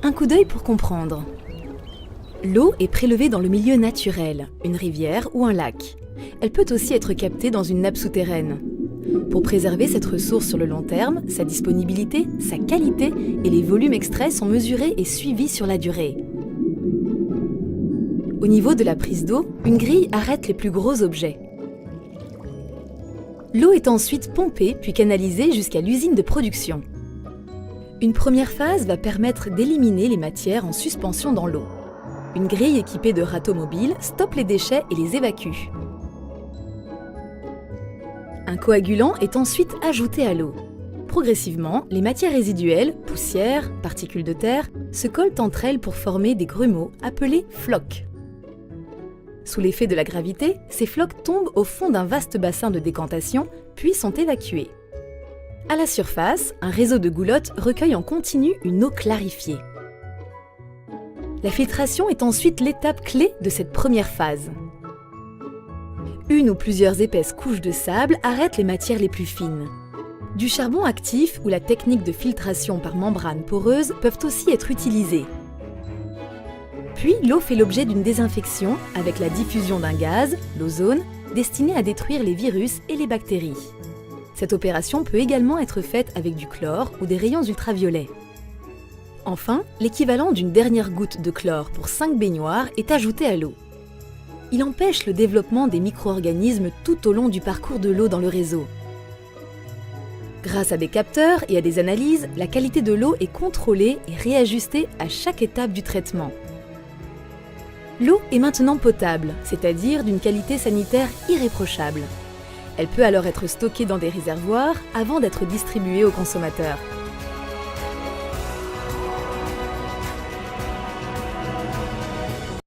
Un coup d'œil pour comprendre. L'eau est prélevée dans le milieu naturel, une rivière ou un lac. Elle peut aussi être captée dans une nappe souterraine. Pour préserver cette ressource sur le long terme, sa disponibilité, sa qualité et les volumes extraits sont mesurés et suivis sur la durée. Au niveau de la prise d'eau, une grille arrête les plus gros objets. L'eau est ensuite pompée puis canalisée jusqu'à l'usine de production. Une première phase va permettre d'éliminer les matières en suspension dans l'eau. Une grille équipée de râteaux mobiles stoppe les déchets et les évacue. Un coagulant est ensuite ajouté à l'eau. Progressivement, les matières résiduelles, poussière, particules de terre, se collent entre elles pour former des grumeaux appelés flocs. Sous l'effet de la gravité, ces flocs tombent au fond d'un vaste bassin de décantation, puis sont évacués. À la surface, un réseau de goulottes recueille en continu une eau clarifiée. La filtration est ensuite l'étape clé de cette première phase. Une ou plusieurs épaisses couches de sable arrêtent les matières les plus fines. Du charbon actif ou la technique de filtration par membrane poreuse peuvent aussi être utilisées. Puis l'eau fait l'objet d'une désinfection avec la diffusion d'un gaz, l'ozone, destiné à détruire les virus et les bactéries. Cette opération peut également être faite avec du chlore ou des rayons ultraviolets. Enfin, l'équivalent d'une dernière goutte de chlore pour 5 baignoires est ajouté à l'eau. Il empêche le développement des micro-organismes tout au long du parcours de l'eau dans le réseau. Grâce à des capteurs et à des analyses, la qualité de l'eau est contrôlée et réajustée à chaque étape du traitement. L'eau est maintenant potable, c'est-à-dire d'une qualité sanitaire irréprochable. Elle peut alors être stockée dans des réservoirs avant d'être distribuée aux consommateurs.